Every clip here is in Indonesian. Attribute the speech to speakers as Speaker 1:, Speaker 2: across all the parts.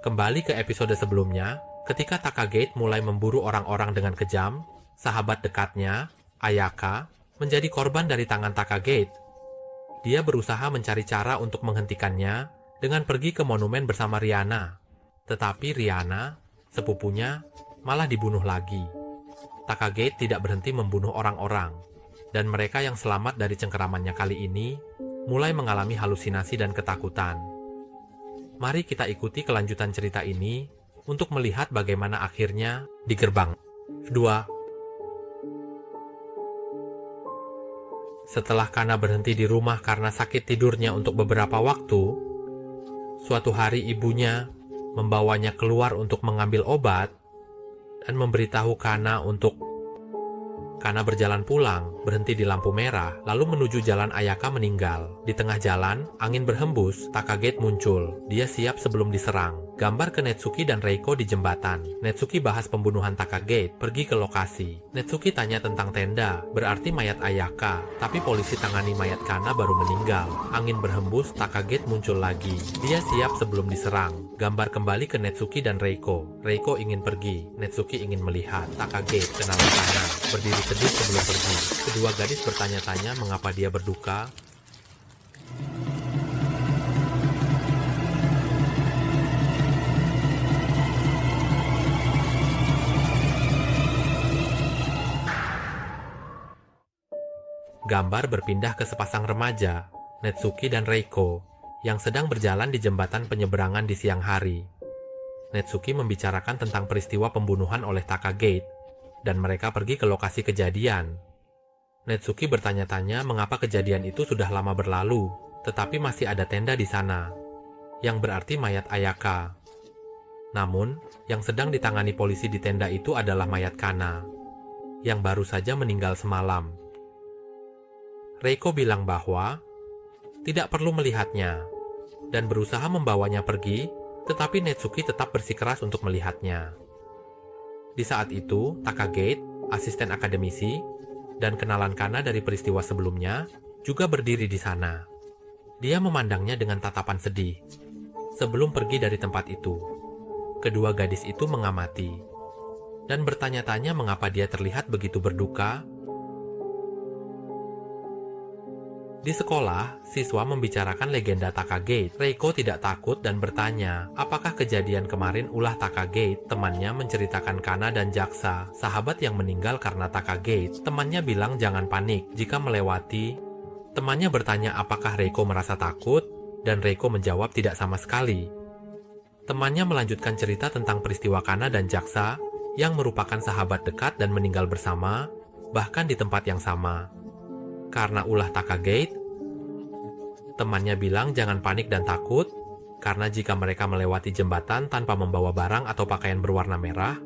Speaker 1: Kembali ke episode sebelumnya, ketika Takagate mulai memburu orang-orang dengan kejam, sahabat dekatnya, Ayaka, menjadi korban dari tangan Takagate. Dia berusaha mencari cara untuk menghentikannya dengan pergi ke monumen bersama Rihanna. Tetapi Rihanna, sepupunya, malah dibunuh lagi. Takagate tidak berhenti membunuh orang-orang, dan mereka yang selamat dari cengkeramannya kali ini mulai mengalami halusinasi dan ketakutan. Mari kita ikuti kelanjutan cerita ini untuk melihat bagaimana akhirnya di gerbang 2. Setelah Kana berhenti di rumah karena sakit tidurnya untuk beberapa waktu, suatu hari ibunya membawanya keluar untuk mengambil obat dan memberitahu Kana untuk Kana berjalan pulang, berhenti di lampu merah, lalu menuju jalan Ayaka meninggal. Di tengah jalan, angin berhembus, Takagate muncul. Dia siap sebelum diserang. Gambar ke Netsuki dan Reiko di jembatan. Netsuki bahas pembunuhan Takagate, pergi ke lokasi. Netsuki tanya tentang tenda, berarti mayat Ayaka. Tapi polisi tangani mayat Kana baru meninggal. Angin berhembus, Takagate muncul lagi. Dia siap sebelum diserang. Gambar kembali ke Netsuki dan Reiko. Reiko ingin pergi, Netsuki ingin melihat. Takagate kenalan Kana, berdiri sedih sebelum pergi. Kedua gadis bertanya-tanya mengapa dia berduka. Gambar berpindah ke sepasang remaja, Netsuki dan Reiko, yang sedang berjalan di jembatan penyeberangan di siang hari. Netsuki membicarakan tentang peristiwa pembunuhan oleh Takagate, dan mereka pergi ke lokasi kejadian. Netsuki bertanya-tanya mengapa kejadian itu sudah lama berlalu, tetapi masih ada tenda di sana, yang berarti mayat Ayaka. Namun, yang sedang ditangani polisi di tenda itu adalah mayat Kana, yang baru saja meninggal semalam. Reiko bilang bahwa tidak perlu melihatnya, dan berusaha membawanya pergi, tetapi Netsuki tetap bersikeras untuk melihatnya. Di saat itu, Takagate, asisten akademisi, dan kenalan Kana dari peristiwa sebelumnya, juga berdiri di sana. Dia memandangnya dengan tatapan sedih. Sebelum pergi dari tempat itu, kedua gadis itu mengamati, dan bertanya-tanya mengapa dia terlihat begitu berduka. Di sekolah, siswa membicarakan legenda Takagate. Reiko tidak takut dan bertanya, apakah kejadian kemarin ulah Takagate? Temannya menceritakan Kana dan Jaksa, sahabat yang meninggal karena Takagate. Temannya bilang jangan panik jika melewati. Temannya bertanya apakah Reiko merasa takut, dan Reiko menjawab tidak sama sekali. Temannya melanjutkan cerita tentang peristiwa Kana dan Jaksa, yang merupakan sahabat dekat dan meninggal bersama, bahkan di tempat yang sama. Karena ulah Takagate, temannya bilang jangan panik dan takut, karena jika mereka melewati jembatan tanpa membawa barang atau pakaian berwarna merah,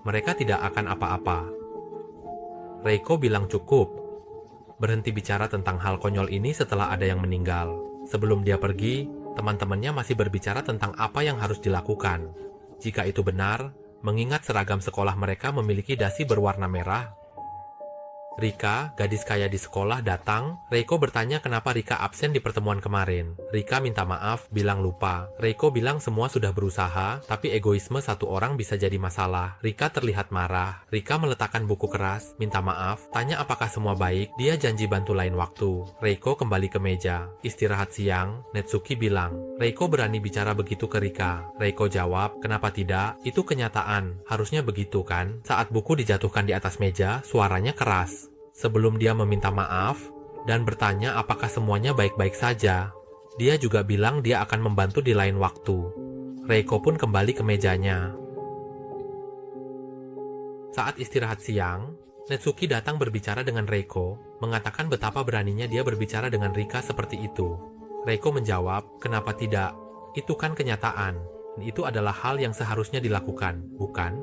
Speaker 1: mereka tidak akan apa-apa. Reiko bilang cukup, berhenti bicara tentang hal konyol ini setelah ada yang meninggal. Sebelum dia pergi, teman-temannya masih berbicara tentang apa yang harus dilakukan. Jika itu benar, mengingat seragam sekolah mereka memiliki dasi berwarna merah. Rika, gadis kaya di sekolah, datang. Reiko bertanya kenapa Rika absen di pertemuan kemarin. Rika minta maaf, bilang lupa. Reiko bilang semua sudah berusaha, tapi egoisme satu orang bisa jadi masalah. Rika terlihat marah. Rika meletakkan buku keras, minta maaf, tanya apakah semua baik. Dia janji bantu lain waktu. Reiko kembali ke meja. Istirahat siang, Netsuki bilang, Reiko berani bicara begitu ke Rika. Reiko jawab, kenapa tidak? Itu kenyataan. Harusnya begitu kan? Saat buku dijatuhkan di atas meja, suaranya keras. Sebelum dia meminta maaf dan bertanya apakah semuanya baik-baik saja, dia juga bilang dia akan membantu di lain waktu. Reiko pun kembali ke mejanya. Saat istirahat siang, Netsuki datang berbicara dengan Reiko, mengatakan betapa beraninya dia berbicara dengan Rika seperti itu. Reiko menjawab, kenapa tidak? Itu kan kenyataan. Itu adalah hal yang seharusnya dilakukan, bukan?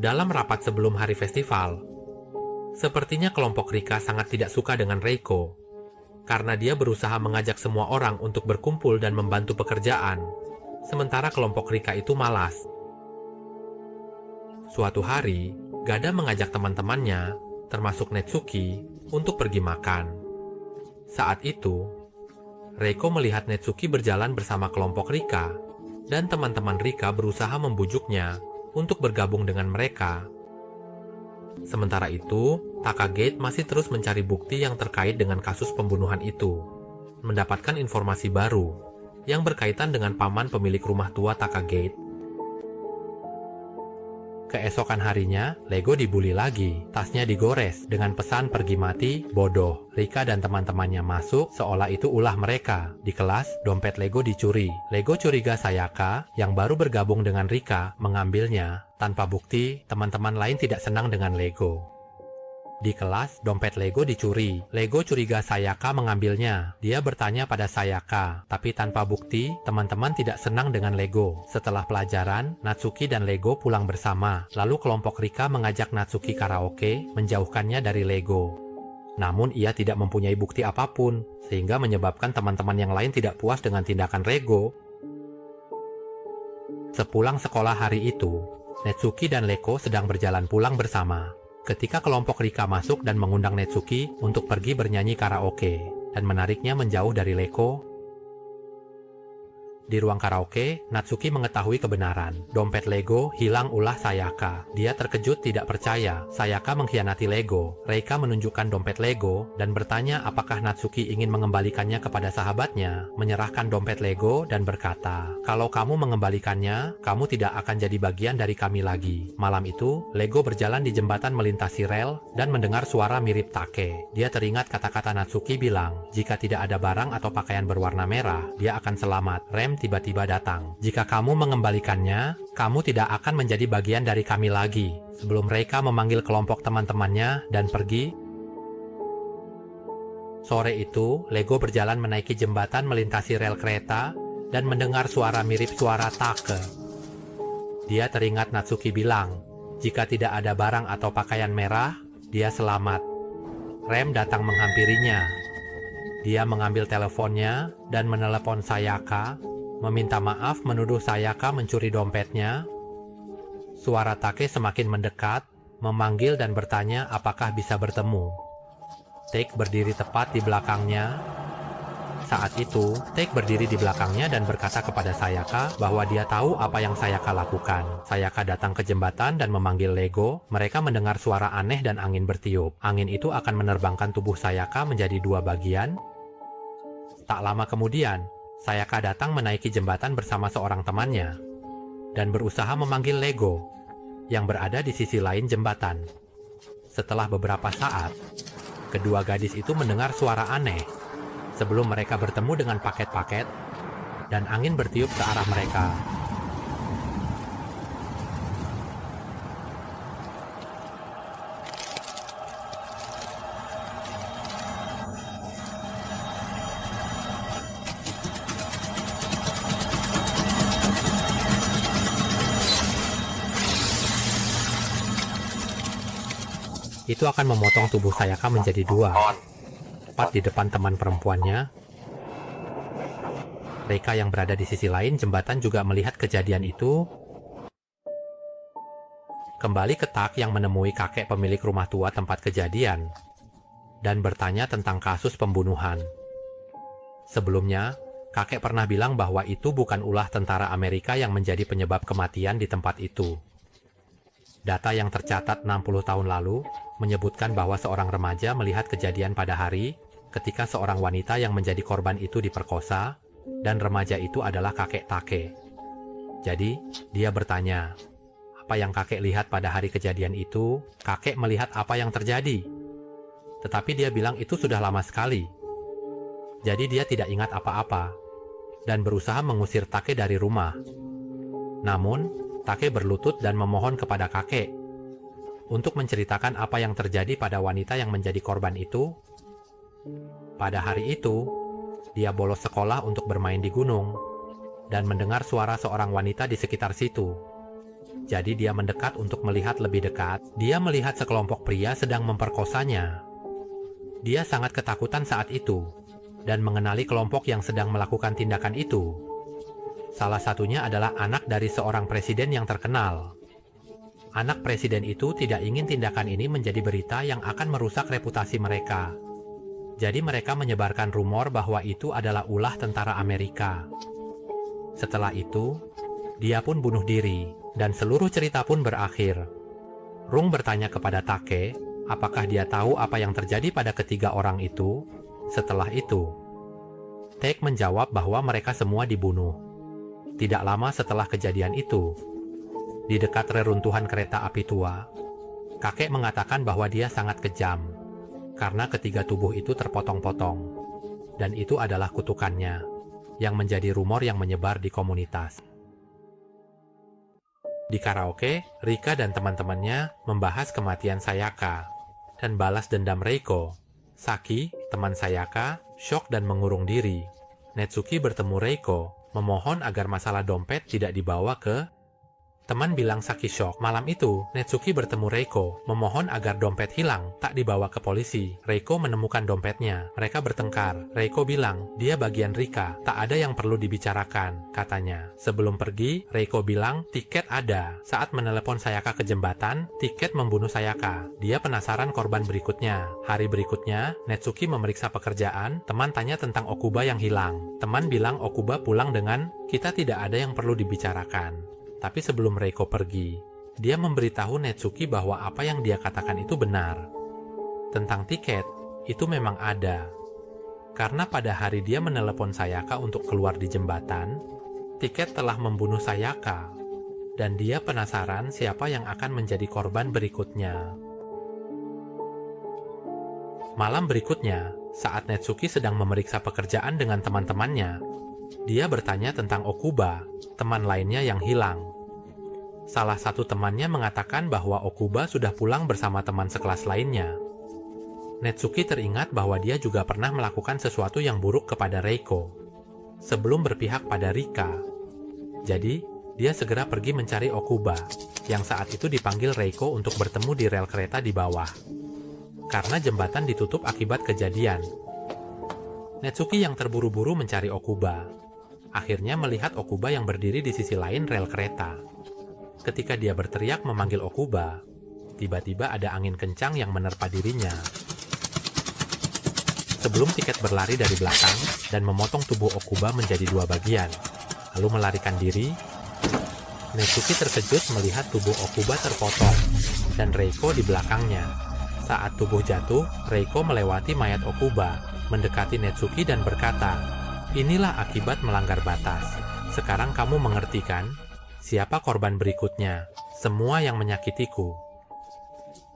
Speaker 1: Dalam rapat sebelum hari festival, sepertinya kelompok Rika sangat tidak suka dengan Reiko, karena dia berusaha mengajak semua orang untuk berkumpul dan membantu pekerjaan, sementara kelompok Rika itu malas. Suatu hari, Gada mengajak teman-temannya, termasuk Netsuki, untuk pergi makan. Saat itu, Reiko melihat Netsuki berjalan bersama kelompok Rika, dan teman-teman Rika berusaha membujuknya untuk bergabung dengan mereka. Sementara itu, Takagate masih terus mencari bukti yang terkait dengan kasus pembunuhan itu. Mendapatkan informasi baru yang berkaitan dengan paman pemilik rumah tua Takagate. Keesokan harinya, Lego dibully lagi. Tasnya digores dengan pesan pergi mati, bodoh. Rika dan teman-temannya masuk seolah itu ulah mereka. Di kelas, dompet Lego dicuri. Lego curiga Sayaka yang baru bergabung dengan Rika mengambilnya. Tanpa bukti, teman-teman lain tidak senang dengan Lego. Di kelas, dompet Lego dicuri. Lego curiga Sayaka mengambilnya. Dia bertanya pada Sayaka, tapi tanpa bukti, teman-teman tidak senang dengan Lego. Setelah pelajaran, Natsuki dan Lego pulang bersama. Lalu kelompok Rika mengajak Natsuki karaoke, menjauhkannya dari Lego. Namun ia tidak mempunyai bukti apapun, sehingga menyebabkan teman-teman yang lain tidak puas dengan tindakan Lego. Sepulang sekolah hari itu, Natsuki dan Lego sedang berjalan pulang bersama. Ketika kelompok Rika masuk dan mengundang Natsuki untuk pergi bernyanyi karaoke dan menariknya menjauh dari Leko. Di ruang karaoke, Natsuki mengetahui kebenaran. Dompet Lego hilang ulah Sayaka. Dia terkejut tidak percaya Sayaka mengkhianati Lego. Reika menunjukkan dompet Lego dan bertanya apakah Natsuki ingin mengembalikannya kepada sahabatnya. Menyerahkan dompet Lego dan berkata, "Kalau kamu mengembalikannya, kamu tidak akan jadi bagian dari kami lagi." Malam itu, Lego berjalan di jembatan melintasi rel dan mendengar suara mirip Take. Dia teringat kata-kata Natsuki bilang, jika tidak ada barang atau pakaian berwarna merah, dia akan selamat. Rem tiba-tiba datang. Jika kamu mengembalikannya, kamu tidak akan menjadi bagian dari kami lagi. Sebelum Reika memanggil kelompok teman-temannya dan pergi. Sore itu, Lego berjalan menaiki jembatan melintasi rel kereta dan mendengar suara mirip suara Take. Dia teringat Natsuki bilang, jika tidak ada barang atau pakaian merah, dia selamat. Rem datang menghampirinya. Dia mengambil teleponnya dan menelepon Sayaka, meminta maaf menuduh Sayaka mencuri dompetnya. Suara Take semakin mendekat, memanggil dan bertanya apakah bisa bertemu. Take berdiri tepat di belakangnya. Saat itu, Take berdiri di belakangnya dan berkata kepada Sayaka bahwa dia tahu apa yang Sayaka lakukan. Sayaka datang ke jembatan dan memanggil Lego. Mereka mendengar suara aneh dan angin bertiup. Angin itu akan menerbangkan tubuh Sayaka menjadi dua bagian. Tak lama kemudian, Sayaka datang menaiki jembatan bersama seorang temannya dan berusaha memanggil Lego yang berada di sisi lain jembatan. Setelah beberapa saat, kedua gadis itu mendengar suara aneh sebelum mereka bertemu dengan paket-paket dan angin bertiup ke arah mereka. Itu akan memotong tubuh Sayaka menjadi dua, tepat di depan teman perempuannya. Reika yang berada di sisi lain jembatan juga melihat kejadian itu. Kembali ke Tak yang menemui kakek pemilik rumah tua tempat kejadian dan bertanya tentang kasus pembunuhan. Sebelumnya, kakek pernah bilang bahwa itu bukan ulah tentara Amerika yang menjadi penyebab kematian di tempat itu. Data yang tercatat 60 tahun lalu menyebutkan bahwa seorang remaja melihat kejadian pada hari ketika seorang wanita yang menjadi korban itu diperkosa, dan remaja itu adalah kakek Take. Jadi, dia bertanya, apa yang kakek lihat pada hari kejadian itu? Kakek melihat apa yang terjadi. Tetapi dia bilang itu sudah lama sekali. Jadi dia tidak ingat apa-apa, dan berusaha mengusir Take dari rumah. Namun, Take berlutut dan memohon kepada kakek untuk menceritakan apa yang terjadi pada wanita yang menjadi korban itu. Pada hari itu, dia bolos sekolah untuk bermain di gunung dan mendengar suara seorang wanita di sekitar situ. Jadi dia mendekat untuk melihat lebih dekat. Dia melihat sekelompok pria sedang memperkosanya. Dia sangat ketakutan saat itu dan mengenali kelompok yang sedang melakukan tindakan itu. Salah satunya adalah anak dari seorang presiden yang terkenal. Anak presiden itu tidak ingin tindakan ini menjadi berita yang akan merusak reputasi mereka. Jadi mereka menyebarkan rumor bahwa itu adalah ulah tentara Amerika. Setelah itu, Dia pun bunuh diri, dan seluruh cerita pun berakhir. Rung bertanya kepada Take, apakah dia tahu apa yang terjadi pada ketiga orang itu? Setelah itu, Take menjawab bahwa mereka semua dibunuh. Tidak lama setelah kejadian itu, di dekat reruntuhan kereta api tua, kakek mengatakan bahwa dia sangat kejam, karena ketiga tubuh itu terpotong-potong, dan itu adalah kutukannya, yang menjadi rumor yang menyebar di komunitas. Di karaoke, Rika dan teman-temannya membahas kematian Sayaka dan balas dendam Reiko. Saki, teman Sayaka, syok dan mengurung diri. Netsuki bertemu Reiko, memohon agar masalah dompet tidak dibawa ke... Teman bilang Saki syok. Malam itu, Netsuki bertemu Reiko, memohon agar dompet hilang, tak dibawa ke polisi. Reiko menemukan dompetnya. Mereka bertengkar. Reiko bilang, dia bagian Rika, tak ada yang perlu dibicarakan, katanya. Sebelum pergi, Reiko bilang, tiket ada. Saat menelepon Sayaka ke jembatan, tiket membunuh Sayaka. Dia penasaran korban berikutnya. Hari berikutnya, Netsuki memeriksa pekerjaan. Teman tanya tentang Okuba yang hilang. Teman bilang Okuba pulang dengan, kita tidak ada yang perlu dibicarakan. Tapi sebelum Reiko pergi, dia memberitahu Netsuki bahwa apa yang dia katakan itu benar. Tentang tiket, itu memang ada. Karena pada hari dia menelepon Sayaka untuk keluar di jembatan, tiket telah membunuh Sayaka, dan dia penasaran siapa yang akan menjadi korban berikutnya. Malam berikutnya, saat Netsuki sedang memeriksa pekerjaan dengan teman-temannya, dia bertanya tentang Okuba, teman lainnya yang hilang. Salah satu temannya mengatakan bahwa Okuba sudah pulang bersama teman sekelas lainnya. Netsuki teringat bahwa dia juga pernah melakukan sesuatu yang buruk kepada Reiko sebelum berpihak pada Rika. Jadi, dia segera pergi mencari Okuba, yang saat itu dipanggil Reiko untuk bertemu di rel kereta di bawah. Karena jembatan ditutup akibat kejadian, Netsuki yang terburu-buru mencari Okuba, akhirnya melihat Okuba yang berdiri di sisi lain rel kereta. Ketika dia berteriak memanggil Okuba, tiba-tiba ada angin kencang yang menerpa dirinya. Sebelum tiket berlari dari belakang dan memotong tubuh Okuba menjadi dua bagian, lalu melarikan diri, Netsuki terkejut melihat tubuh Okuba terpotong dan Reiko di belakangnya. Saat tubuh jatuh, Reiko melewati mayat Okuba, mendekati Netsuki dan berkata, inilah akibat melanggar batas. Sekarang kamu mengerti kan? Siapa korban berikutnya? Semua yang menyakitiku.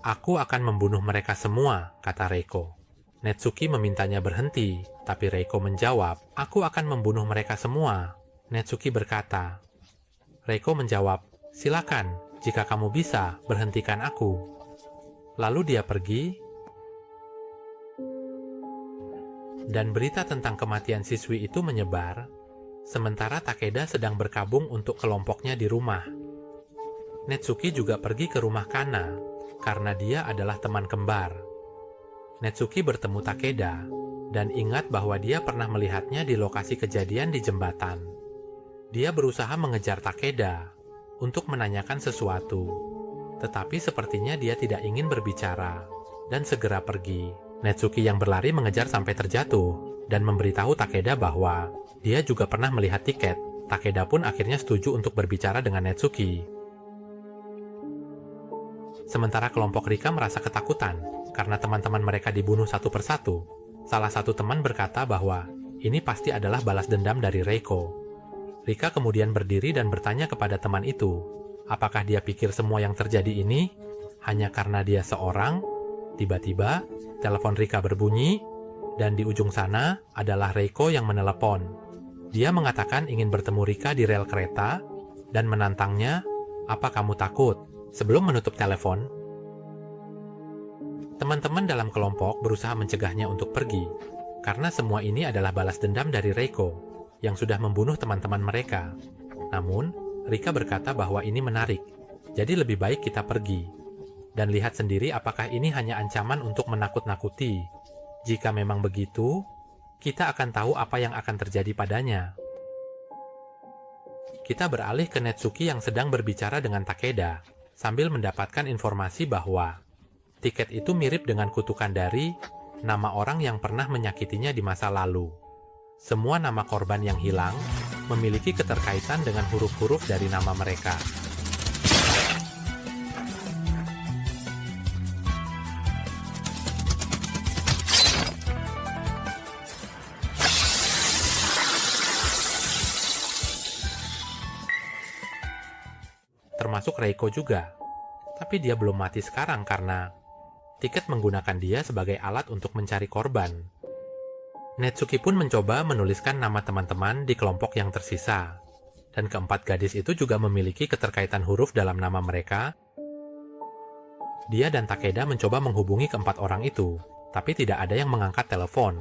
Speaker 1: Aku akan membunuh mereka semua, kata Reiko. Netsuki memintanya berhenti, tapi Reiko menjawab, aku akan membunuh mereka semua. Netsuki berkata. Reiko menjawab, silakan, jika kamu bisa, berhentikan aku. Lalu dia pergi, dan berita tentang kematian siswi itu menyebar, sementara Takeda sedang berkabung untuk kelompoknya di rumah. Netsuki juga pergi ke rumah Kana, karena dia adalah teman kembar. Netsuki bertemu Takeda, dan ingat bahwa dia pernah melihatnya di lokasi kejadian di jembatan. Dia berusaha mengejar Takeda, untuk menanyakan sesuatu. Tetapi sepertinya dia tidak ingin berbicara, dan segera pergi. Netsuki yang berlari mengejar sampai terjatuh, dan memberitahu Takeda bahwa dia juga pernah melihat tiket. Takeda pun akhirnya setuju untuk berbicara dengan Netsuki. Sementara kelompok Rika merasa ketakutan karena teman-teman mereka dibunuh satu persatu. Salah satu teman berkata bahwa ini pasti adalah balas dendam dari Reiko. Rika kemudian berdiri dan bertanya kepada teman itu, apakah dia pikir semua yang terjadi ini hanya karena dia seorang? Tiba-tiba, telepon Rika berbunyi, dan di ujung sana adalah Reiko yang menelepon. Dia mengatakan ingin bertemu Rika di rel kereta dan menantangnya, apa kamu takut? Sebelum menutup telepon, teman-teman dalam kelompok berusaha mencegahnya untuk pergi, karena semua ini adalah balas dendam dari Reiko, yang sudah membunuh teman-teman mereka. Namun, Rika berkata bahwa ini menarik, jadi lebih baik kita pergi, dan lihat sendiri apakah ini hanya ancaman untuk menakut-nakuti. Jika memang begitu, kita akan tahu apa yang akan terjadi padanya. Kita beralih ke Netsuki yang sedang berbicara dengan Takeda, sambil mendapatkan informasi bahwa tiket itu mirip dengan kutukan dari nama orang yang pernah menyakitinya di masa lalu. Semua nama korban yang hilang memiliki keterkaitan dengan huruf-huruf dari nama mereka. Termasuk Reiko juga. Tapi dia belum mati sekarang karena Tiket menggunakan dia sebagai alat untuk mencari korban. Netsuki pun mencoba menuliskan nama teman-teman di kelompok yang tersisa. Dan keempat gadis itu juga memiliki keterkaitan huruf dalam nama mereka. Dia dan Takeda mencoba menghubungi keempat orang itu, tapi tidak ada yang mengangkat telepon.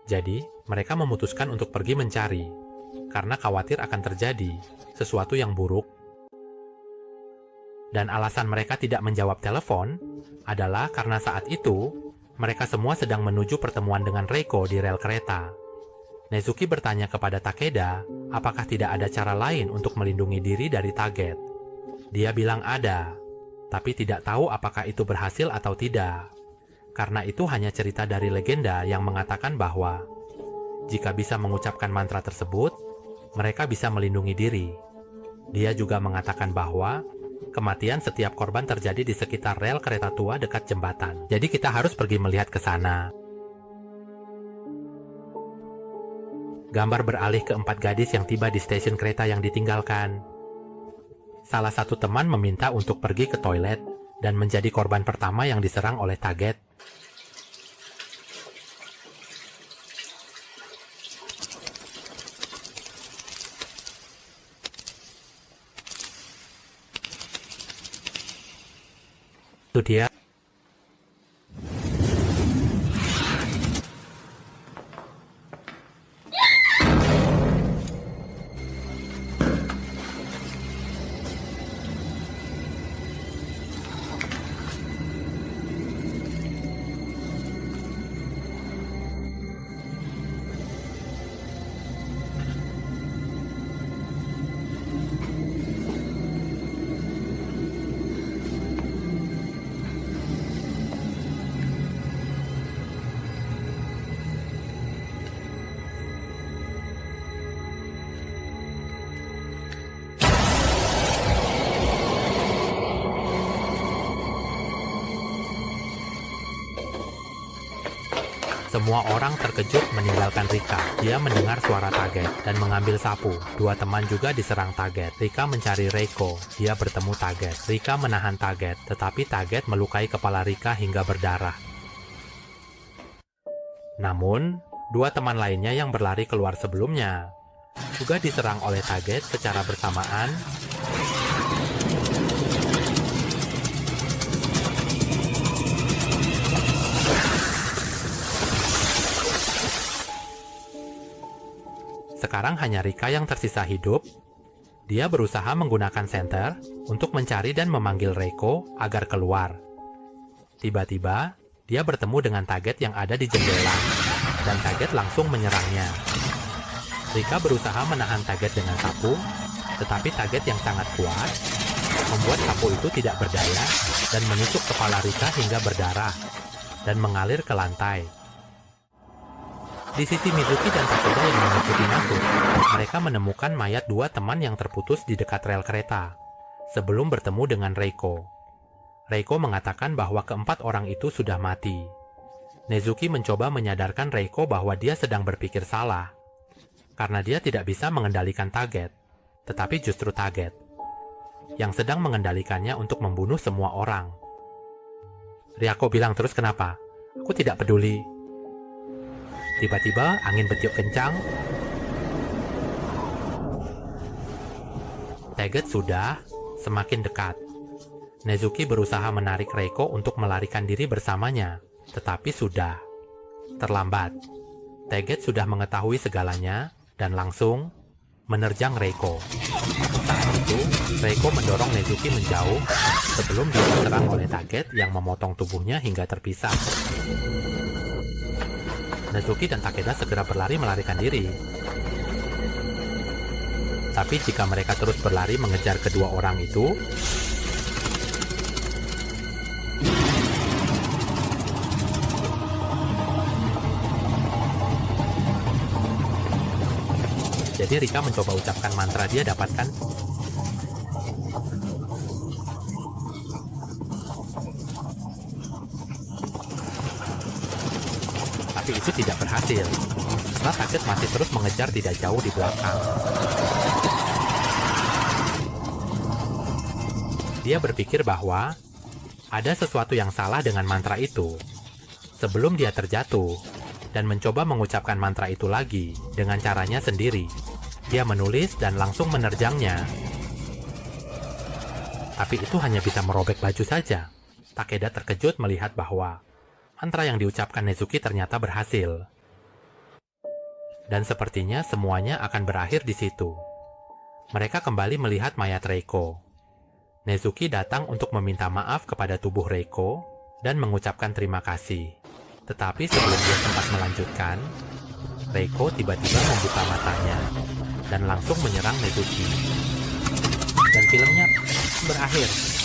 Speaker 1: Jadi, mereka memutuskan untuk pergi mencari, karena khawatir akan terjadi sesuatu yang buruk. Dan alasan mereka tidak menjawab telepon adalah karena saat itu, mereka semua sedang menuju pertemuan dengan Reiko di rel kereta. Nezuki bertanya kepada Takeda, apakah tidak ada cara lain untuk melindungi diri dari target. Dia bilang ada, tapi tidak tahu apakah itu berhasil atau tidak. Karena itu hanya cerita dari legenda yang mengatakan bahwa jika bisa mengucapkan mantra tersebut, mereka bisa melindungi diri. Dia juga mengatakan bahwa kematian setiap korban terjadi di sekitar rel kereta tua dekat jembatan. Jadi kita harus pergi melihat ke sana. Gambar beralih ke empat gadis yang tiba di stasiun kereta yang ditinggalkan. Salah satu teman meminta untuk pergi ke toilet dan menjadi korban pertama yang diserang oleh target. Itu dia. Semua orang terkejut meninggalkan Rika. Dia mendengar suara target dan mengambil sapu. Dua teman juga diserang target. Rika mencari Reiko. Dia bertemu target. Rika menahan target, tetapi target melukai kepala Rika hingga berdarah. Namun, dua teman lainnya yang berlari keluar sebelumnya juga diserang oleh target secara bersamaan. Sekarang hanya Rika yang tersisa hidup. Dia berusaha menggunakan senter untuk mencari dan memanggil Reiko agar keluar. Tiba-tiba, dia bertemu dengan target yang ada di jendela, dan target langsung menyerangnya. Rika berusaha menahan target dengan sapu, tetapi target yang sangat kuat membuat sapu itu tidak berdaya dan menusuk kepala Rika hingga berdarah dan mengalir ke lantai. Di sisi Mizuki dan Takeda yang mengikuti masuk, mereka menemukan mayat dua teman yang terputus di dekat rel kereta, sebelum bertemu dengan Reiko. Reiko mengatakan bahwa keempat orang itu sudah mati. Nezuki mencoba menyadarkan Reiko bahwa dia sedang berpikir salah, karena dia tidak bisa mengendalikan target, tetapi justru target, yang sedang mengendalikannya untuk membunuh semua orang. Ryako bilang terus kenapa? Aku tidak peduli. Tiba-tiba angin bertiup kencang. Target sudah semakin dekat. Nezuki berusaha menarik Reiko untuk melarikan diri bersamanya, tetapi sudah terlambat. Target sudah mengetahui segalanya dan langsung menerjang Reiko. Saat itu, Reiko mendorong Nezuki menjauh sebelum dia diserang oleh target yang memotong tubuhnya hingga terpisah. Nezuki dan Takeda segera berlari melarikan diri. Tapi jika mereka terus berlari mengejar kedua orang itu, jadi Jadi Rika mencoba ucapkan mantra dia dapatkan. Tapi itu tidak berhasil. Karena Taget masih terus mengejar tidak jauh di belakang. Dia berpikir bahwa ada sesuatu yang salah dengan mantra itu. Sebelum dia terjatuh dan mencoba mengucapkan mantra itu lagi dengan caranya sendiri, dia menulis dan langsung menerjangnya. Tapi itu hanya bisa merobek baju saja. Takeda terkejut melihat bahwa mantra yang diucapkan Nezuki ternyata berhasil. Dan sepertinya semuanya akan berakhir di situ. Mereka kembali melihat mayat Reiko. Nezuki datang untuk meminta maaf kepada tubuh Reiko dan mengucapkan terima kasih. Tetapi sebelum dia sempat melanjutkan, Reiko tiba-tiba membuka matanya dan langsung menyerang Nezuki. Dan filmnya berakhir.